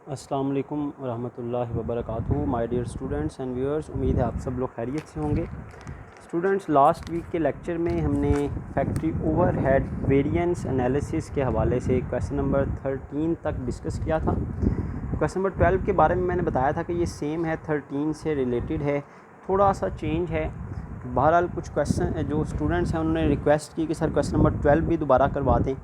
अस्सलाम वालेकुम रहमतुल्लाहि व बरकातुहू। My dear students and viewers, उम्मीद है आप सब लोग खैरियत से होंगे। स्टूडेंट्स, लास्ट वीक के लेक्चर में हमने फैक्ट्री ओवरहेड वेरिएंस एनालिसिस के हवाले से क्वेश्चन नंबर 13 तक डिस्कस किया था। क्वेश्चन नंबर 12 के बारे में मैंने बताया था कि ये सेम है, 13 से रिलेटेड है, थोड़ा सा चेंज है। बहरहाल कुछ क्वेश्चन जो स्टूडेंट्स हैं उन्होंने रिक्वेस्ट की कि सर क्वेश्चन नंबर 12 भी दोबारा करवा दें,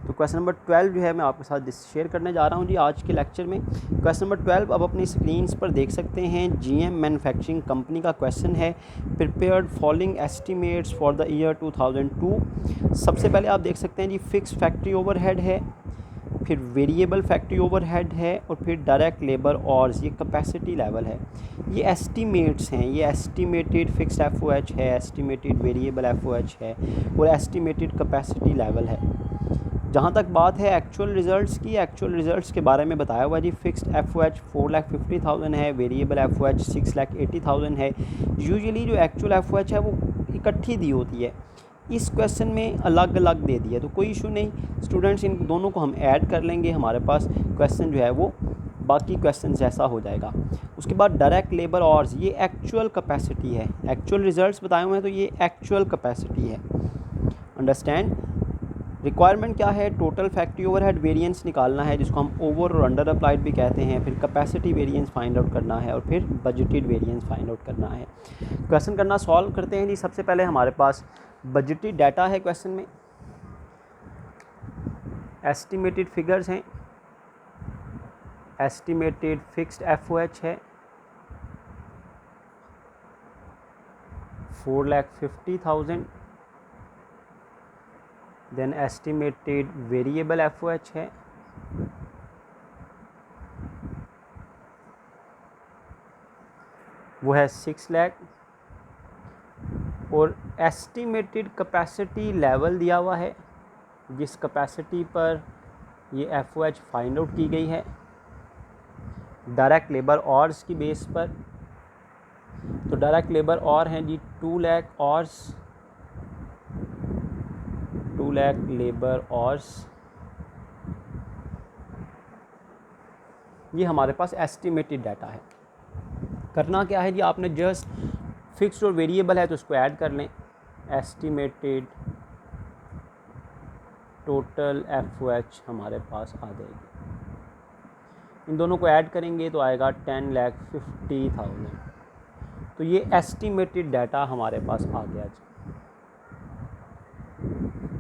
तो क्वेश्चन नंबर 12 जो है मैं आपके साथ शेयर करने जा रहा हूं जी आज के लेक्चर में। क्वेश्चन नंबर 12 अब अपनी स्क्रीन्स पर देख सकते हैं। जीएम मैन्युफैक्चरिंग कंपनी का क्वेश्चन है, prepared following estimates for the year 2002। सबसे पहले आप देख सकते हैं जी फिक्स फैक्ट्री ओवरहेड है, फिर वेरिएबल फैक्ट्री ओवरहेड है और फिर डायरेक्ट लेबर और ये कैपेसिटी लेवल है। ये एस्टिमेट्स हैं, ये एस्टिमेटेड फिक्स्ड एफओएच है, एस्टिमेटेड वेरिएबल एफओएच है और एस्टिमेटेड कैपेसिटी लेवल है। जहाँ तक बात है एक्चुअल रिज़ल्ट्स की, एक्चुअल रिज़ल्ट्स के बारे में बताया हुआ जी फिक्स्ड एफओएच 4,50,000 है, वेरिएबल एफओएच 6,80,000 है। यूजुअली जो एक्चुअल एफओएच है वो इकट्ठी दी होती है, इस क्वेश्चन में अलग अलग दे दिया, तो कोई इशू नहीं स्टूडेंट्स, इन दोनों को हम ऐड कर लेंगे, हमारे पास क्वेश्चन जो है वो बाकी क्वेश्चन जैसा हो जाएगा। उसके बाद डायरेक्ट लेबर और ये एक्चुअल कैपेसिटी है, एक्चुअल रिजल्ट्स बताए हुए हैं तो ये एक्चुअल कैपेसिटी है। अंडरस्टैंड। रिक्वायरमेंट क्या है? टोटल फैक्ट्री ओवरहेड वेरिएंस निकालना है, जिसको हम ओवर और अंडर अप्लाइड भी कहते हैं, फिर कैपेसिटी वेरिएंस फाइंड आउट करना है और फिर बजटेड वेरिएंस फाइंड आउट करना है। क्वेश्चन करना सॉल्व करते हैं जी। सबसे पहले हमारे पास बजटेड डाटा है, क्वेश्चन में एस्टिमेटेड फिगर्स हैं, एस्टिमेटेड फिक्स्ड एफओएच है 4,50,000, देन एस्टिमेटेड वेरिएबल एफओएच है वो है 6 लाख और एस्टिमेटेड कैपेसिटी लेवल दिया हुआ है, जिस कैपेसिटी पर ये एफओएच फाइंड आउट की गई है डायरेक्ट लेबर ऑर्स की बेस पर। तो डायरेक्ट लेबर और हैं जी 2 लाख ऑर्स, 2 लाख लेबर ऑर्स, ये हमारे पास एस्टिमेटेड डाटा है। करना क्या है जी, आपने जस्ट फिक्स्ड और वेरिएबल है तो उसको ऐड कर लें। एस्टिमेटेड टोटल एफओएच हमारे पास आ जाएगी, इन दोनों को ऐड करेंगे तो आएगा 10,50,000। तो ये एस्टिमेटेड डाटा हमारे पास आ गया जी।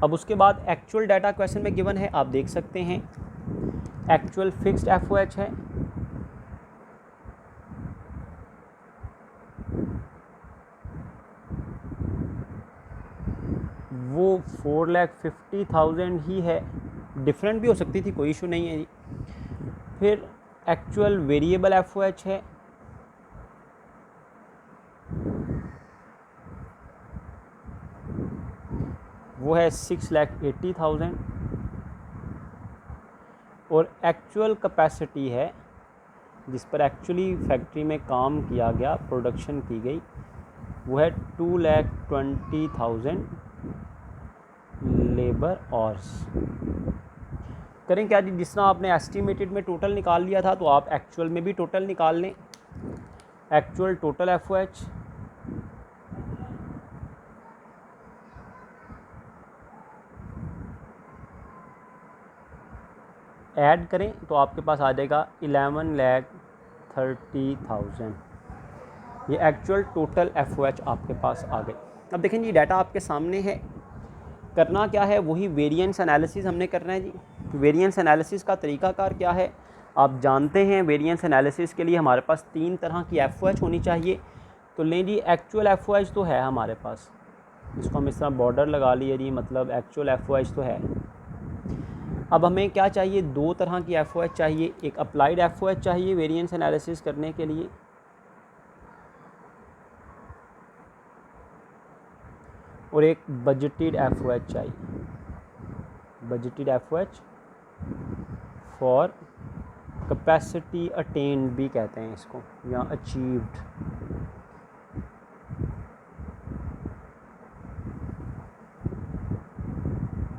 अब उसके बाद एक्चुअल डाटा क्वेश्चन में गिवन है, आप देख सकते हैं एक्चुअल फिक्स्ड एफओएच है वो 4,50,000 ही है, डिफरेंट भी हो सकती थी, कोई इशू नहीं है जी। फिर एक्चुअल वेरिएबल एफओएच है वो है 6,80,000 और एक्चुअल कैपेसिटी है जिस पर एक्चुअली फैक्ट्री में काम किया गया, प्रोडक्शन की गई, वो है 2,20,000 लेबर आवर्स। करें क्या जी, जिस तरह आपने एस्टिमेटेड में टोटल निकाल लिया था तो आप एक्चुअल में भी टोटल निकाल लें। एक्चुअल टोटल एफओएच ऐड करें तो आपके पास आ जाएगा 11,30,000। ये एक्चुअल टोटल एफओएच आपके पास आ गई। अब देखें जी, डाटा आपके सामने है, करना क्या है, वही वेरिएंस एनालिसिस हमने करना है जी। वेरिएंस एनालिसिस का तरीकाकार क्या है आप जानते हैं। वेरिएंस एनालिसिस के लिए हमारे पास 3 तरह की एफओएच होनी चाहिए। तो लें जी, एक्चुअल एफओएच तो है हमारे पास, इसको हम इस तरह बॉर्डर लगा लिए जी, मतलब एक्चुअल एफओएच तो है। अब हमें क्या चाहिए, 2 तरह की एफओएच चाहिए, एक अप्लाइड एफओएच चाहिए वेरिएंस एनालिसिस करने के लिए, और एक बजटेड एफओएच चाहिए, budgeted FOH for capacity attend भी कहते हैं इसको, या achieved.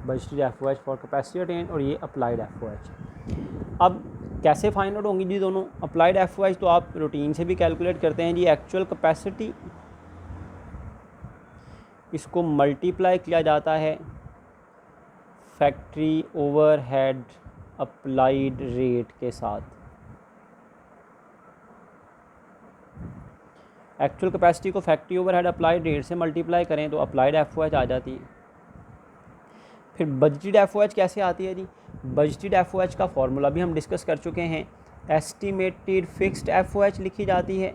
Budgeted FOH for capacity attend और ये अप्लाइड एफओएच। अब कैसे फाइंड आउट होंगी जी दोनों? अप्लाइड FOH तो आप रूटीन से भी कैलकुलेट करते हैं जी। एक्चुअल कैपेसिटी, इसको मल्टीप्लाई किया जाता है फैक्ट्री ओवरहेड अप्लाइड रेट के साथ। एक्चुअल कैपेसिटी को फैक्ट्री ओवरहेड अप्लाइड रेट से मल्टीप्लाई करें तो अप्लाइड FOH आ जाती है। फिर बजटेड FOH कैसे आती है जी? बजटेड FOH का फॉर्मूला भी हम डिस्कस कर चुके हैं। एस्टिमेटेड फिक्स्ड FOH लिखी जाती है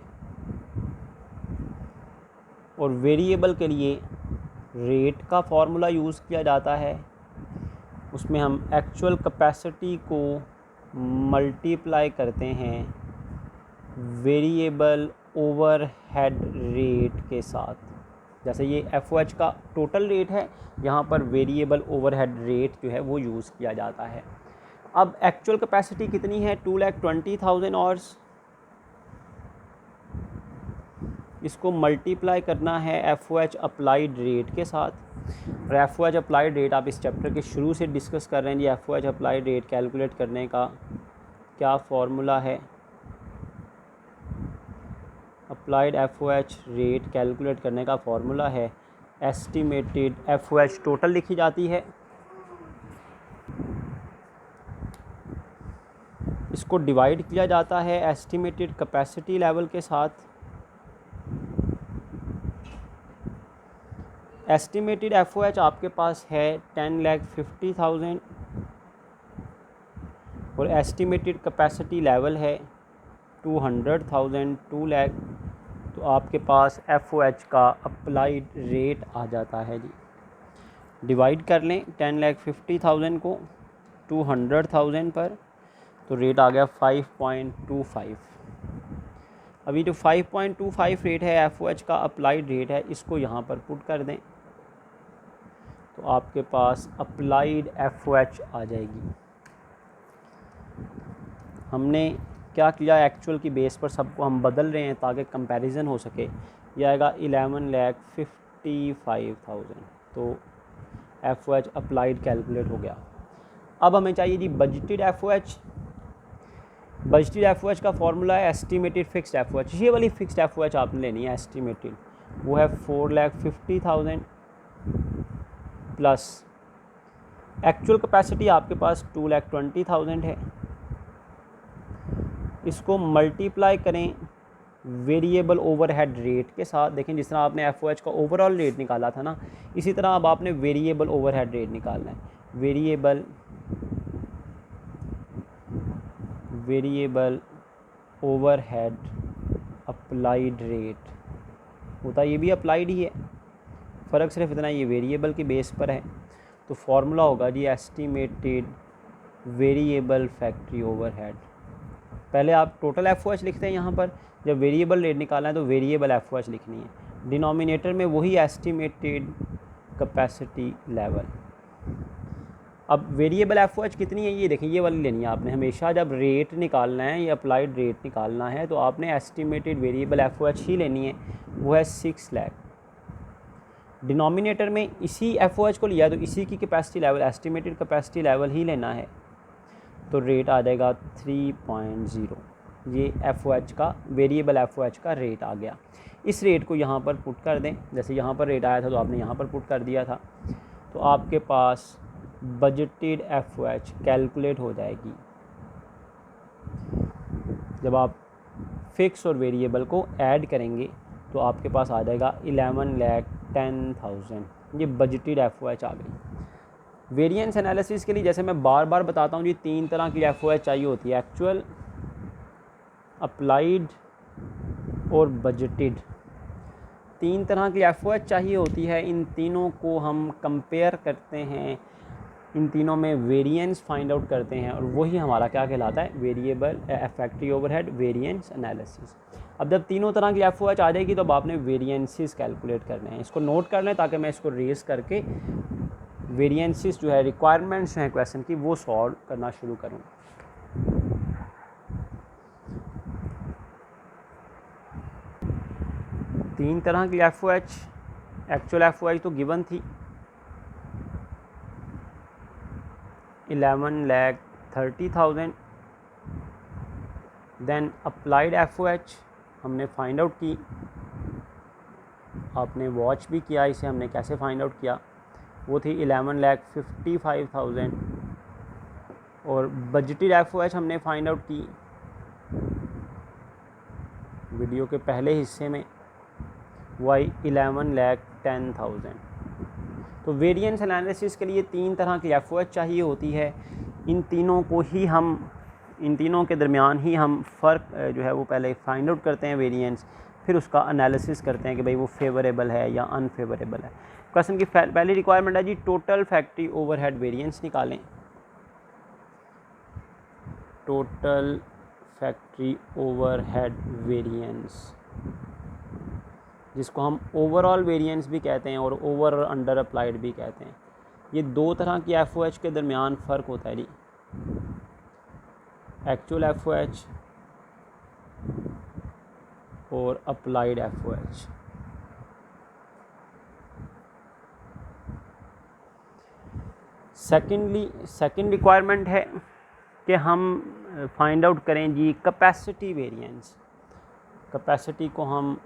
और वेरिएबल के लिए रेट का फॉर्मूला यूज़ किया जाता है। उसमें हम एक्चुअल कैपेसिटी को मल्टीप्लाई करते हैं वेरिएबल ओवरहेड रेट के साथ। जैसे ये FOH का टोटल रेट है, यहाँ पर वेरिएबल ओवरहेड रेट जो है वो यूज़ किया जाता है। अब एक्चुअल कैपेसिटी कितनी है? 2,20,000 आवर्स। इसको मल्टीप्लाई करना है FOH अप्लाइड रेट के साथ। और FOH अप्लाइड रेट आप इस चैप्टर के शुरू से डिस्कस कर रहे हैं जी। FOH अप्लाइड रेट कैलकुलेट करने का क्या फॉर्मूला है? अप्लाइड FOH रेट कैलकुलेट करने का फॉर्मूला है एस्टिमेटेड FOH टोटल लिखी जाती है, इसको डिवाइड किया जाता है एस्टिमेटेड कैपेसिटी लेवल के साथ। एस्टिमेटेड FOH आपके पास है 10,50,000 और एस्टिमेटेड कैपेसिटी लेवल है 200,000, 2 लाख। तो आपके पास FOH का अप्लाइड रेट आ जाता है जी। डिवाइड कर लें 10,50,000 को 200,000 पर, तो रेट आ गया 5.25। अभी जो 5.25 रेट है FOH का अप्लाइड रेट है, इसको यहाँ पर पुट कर दें तो आपके पास अप्लाइड FOH आ जाएगी। हमने क्या किया, एक्चुअल की बेस पर सबको हम बदल रहे हैं ताकि कंपैरिजन हो सके। यह आएगा 11,55,000। तो FOH अप्लाइड कैलकुलेट हो गया। अब हमें चाहिए जी बजटेड FOH। बजटेड FOH का फॉर्मूला है एस्टिमेटेड फिक्स्ड FOH। ये वाली फिक्स्ड FOH आपने लेनी है एस्टिमेटेड, वो है 4,50,000 प्लस एक्चुअल कैपेसिटी आपके पास 2,20,000 है। इसको मल्टीप्लाई करें वेरिएबल ओवरहेड रेट के साथ। देखें जिस तरह आपने FOH का ओवरऑल रेट निकाला था ना, इसी तरह अब आपने वेरिएबल ओवरहेड रेट निकालना है। वेरिएबल ओवरहेड अप्लाइड रेट होता ये भी अप्लाइड ही है, फ़र्क सिर्फ इतना ये वेरिएबल के बेस पर है। तो फॉर्मूला होगा जी एस्टिमेटेड वेरिएबल फैक्ट्री ओवरहेड। पहले आप टोटल FOH लिखते हैं यहाँ पर, जब वेरिएबल रेट निकालना है तो वेरिएबल FOH लिखनी है। डिनोमिनेटर में वही एस्टिमेटेड कैपेसिटी लेवल। अब वेरिएबल FOH कितनी है ये देखें, ये वाली लेनी है आपने। हमेशा जब रेट निकालना है या अप्लाइड रेट निकालना है तो आपने एस्टिमेटेड वेरिएबल FOH ही लेनी है, वो है 6 लाख। डिनोमिनेटर में इसी FOH को लिया तो इसी की capacity level, estimated capacity level ही लेना है, तो रेट आ जाएगा 3.0। ये FOH का वेरिएबल FOH का रेट आ गया। इस रेट को यहाँ पर पुट कर दें, जैसे यहाँ पर रेट आया था तो आपने यहाँ पर पुट कर दिया था, तो आपके पास बजटेड FOH कैलकुलेट हो जाएगी। जब आप फिक्स और वेरिएबल को ऐड करेंगे तो आपके पास आ जाएगा 11,10,000। ये बजटेड FOH आ गई। वेरिएंस एनालिसिस के लिए जैसे मैं बार बार बताता हूँ जी, 3 तरह की FOH चाहिए होती है, एक्चुअल, अप्लाइड और बजटेड। 3 तरह की FOH चाहिए होती है। इन तीनों को हम कंपेयर करते हैं, इन तीनों में वेरिएंस फाइंड आउट करते हैं और वही हमारा क्या कहलाता है, variable factory overhead variance analysis. अब जब तीनों तरह की FOH आ जाएगी तो अब आपने वेरिएंसेस कैलकुलेट करने हैं। इसको नोट कर लें ताकि मैं इसको रेस करके वेरिएंसेस जो है, रिक्वायरमेंट्स हैं क्वेश्चन की, वो सॉल्व करना शुरू करूँ। तीन तरह की FOH, एक्चुअल FOH तो गिवन थी 11,30,000 देन अप्लाइड FOH हमने फाइंड आउट की, आपने वॉच भी किया इसे, हमने कैसे फाइंड आउट किया, वो थी 11,55,000। और बजटेड FOH हमने फाइंड आउट की वीडियो के पहले हिस्से में, वो आई 11,10,000। तो वेरिएंस एनालिसिस के लिए 3 तरह की FOH चाहिए होती है। इन तीनों के दरमियान ही हम फ़र्क जो है वो पहले फाइंड आउट करते हैं वेरिएंस, फिर उसका एनालिसिस करते हैं कि भाई वो फेवरेबल है या अनफेवरेबल है। क्वेश्चन की पहली रिक्वायरमेंट है जी टोटल फैक्ट्री ओवरहेड वेरिएंस निकालें। टोटल फैक्ट्री ओवरहेड वेरिएंस, जिसको हम ओवरऑल वेरिएंस भी कहते हैं और ओवर अंडर अप्लाइड भी कहते हैं। ये 2 तरह की FOH के दरमियान फ़र्क होता है जी, एक्चुअल FOH और अप्लाइड FOH। सेकेंड रिक्वायरमेंट है कि हम फाइंड आउट करें जी कैपेसिटी वेरिएंस। कैपेसिटी को हम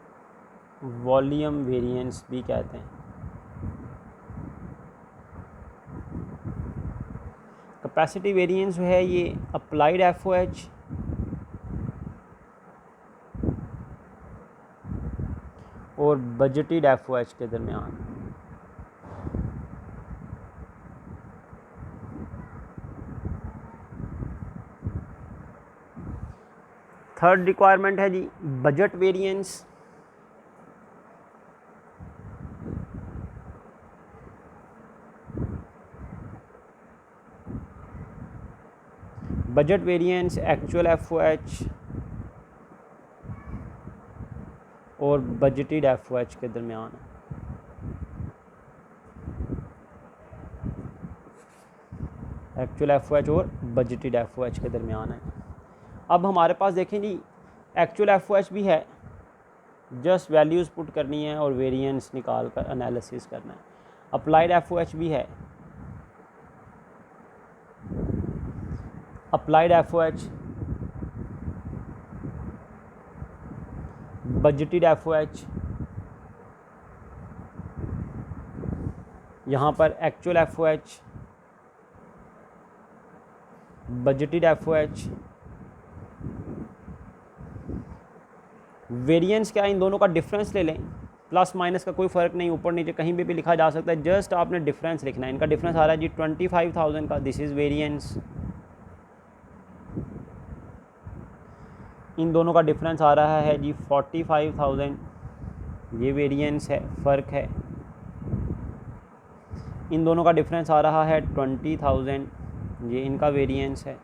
वॉल्यूम वेरिएंस भी कहते हैं। कैपेसिटी वेरिएंस जो है ये अप्लाइड FOH और बजटेड FOH के दरमियान। थर्ड रिक्वायरमेंट है जी budget variance. Budget variance actual FOH और बजटेड FOH के दरमियान है। एक्चुअल FOH और बजटेड FOH के दरमियान है। अब हमारे पास देखें जी एक्चुअल FOH भी है, जस्ट वैल्यूज़ पुट करनी है और वेरिएंस निकाल कर एनालिसिस करना है। अप्लाइड FOH भी है, अप्लाइड FOH, बजटेड FOH, यहाँ पर actual FOH, budgeted FOH। Variance क्या है, इन दोनों का डिफरेंस ले लें, प्लस माइनस का कोई फ़र्क नहीं, ऊपर नीचे कहीं भी लिखा जा सकता है, जस्ट आपने डिफरेंस लिखना है। इनका डिफरेंस आ रहा है जी 25,000 का, दिस इज़ वेरिएंस। इन दोनों का डिफरेंस आ रहा है जी 45,000, ये वेरिएंस है, फ़र्क है। इन दोनों का डिफरेंस आ रहा है 20,000, ये इनका वेरिएंस है।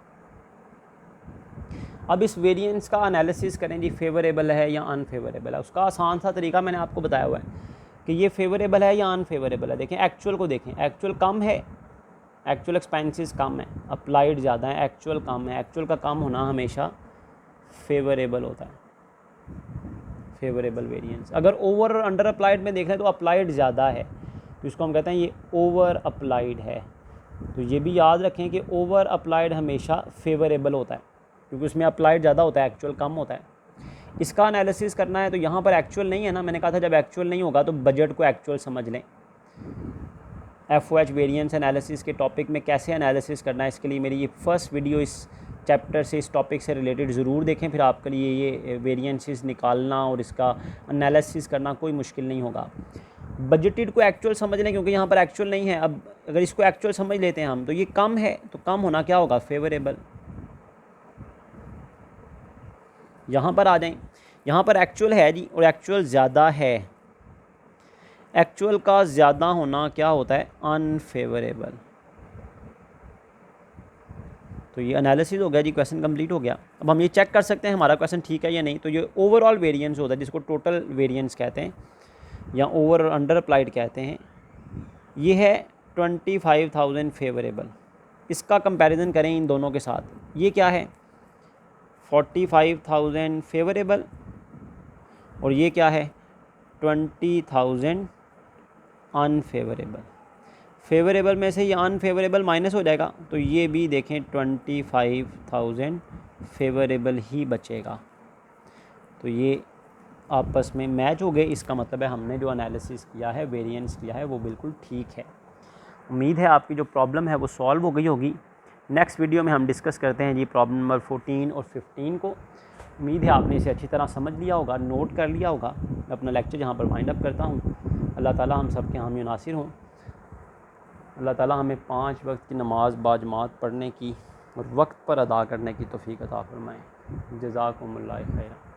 अब इस वेरिएंस का एनालिसिस करें जी फेवरेबल है या अनफेवरेबल है। उसका आसान सा तरीका मैंने आपको बताया हुआ है कि ये फेवरेबल है या अनफेवरेबल है। देखें एक्चुअल को देखें, एक्चुअल कम है, एक्चुअल एक्सपेंसेस कम है, अप्लाइड ज़्यादा है, एक्चुअल कम है। एक्चुअल का कम होना हमेशा फेवरेबल होता है, फेवरेबल वेरिएंस। अगर ओवर और अंडर अप्लाइड में देख रहे हैं तो अप्लाइड ज़्यादा है, तो इसको हम कहते हैं ये ओवर अप्लाइड है। तो ये भी याद रखें कि ओवर अप्लाइड हमेशा फेवरेबल होता है, क्योंकि उसमें अप्लाइड ज़्यादा होता है, एक्चुअल कम होता है। इसका एनालिसिस करना है तो यहाँ पर एक्चुअल नहीं है ना, मैंने कहा था जब एक्चुअल नहीं होगा तो बजट को एक्चुअल समझ लें। FOH वेरिएंस एनालिसिस के टॉपिक में कैसे एनालिसिस करना है, इसके लिए मेरी ये फर्स्ट वीडियो इस चैप्टर से, इस टॉपिक से रिलेटेड ज़रूर देखें, फिर आपके लिए ये वेरिएंसेस निकालना और इसका एनालिसिस करना कोई मुश्किल नहीं होगा। बजटेड को एक्चुअल समझ लें, क्योंकि यहाँ पर एक्चुअल नहीं है। अब अगर इसको एक्चुअल समझ लेते हैं हम तो ये कम है, तो कम होना क्या होगा, फेवरेबल। यहाँ पर आ जाएं, यहाँ पर एक्चुअल है जी और एक्चुअल ज़्यादा है। एक्चुअल का ज़्यादा होना क्या होता है, अनफेवरेबल। तो ये एनालिसिस हो गया जी, क्वेश्चन कंप्लीट हो गया। अब हम ये चेक कर सकते हैं हमारा क्वेश्चन ठीक है या नहीं। तो ये ओवरऑल वेरिएंस होता है, जिसको टोटल वेरिएंस कहते हैं या ओवर और अंडर अप्लाइड कहते हैं। ये है 25,000 फेवरेबल। इसका कंपैरिजन करें इन दोनों के साथ, ये क्या है 45,000 फेवरेबल और ये क्या है 20,000 अनफेवरेबल। फेवरेबल में से ये अनफेवरेबल माइनस हो जाएगा, तो ये भी देखें 25,000 फेवरेबल ही बचेगा। तो ये आपस में मैच हो गए, इसका मतलब है हमने जो एनालिसिस किया है, वेरिएंस किया है, वो बिल्कुल ठीक है। उम्मीद है आपकी जो प्रॉब्लम है वो सॉल्व हो गई होगी। नेक्स्ट वीडियो में हम डिस्कस करते हैं जी प्रॉब्लम नंबर 14 और 15 को। उम्मीद है आपने इसे अच्छी तरह समझ लिया होगा, नोट कर लिया होगा। मैं अपना लेक्चर यहाँ पर वाइंड अप करता हूँ। अल्लाह ताला हम सब के हामी नासिर हों। अल्लाह ताला हमें 5 वक्त की नमाज़ बाजमात पढ़ने की और वक्त पर अदा करने की तौफ़ीक़ अता फ़रमाए। जज़ाकुमुल्लाह खैरा।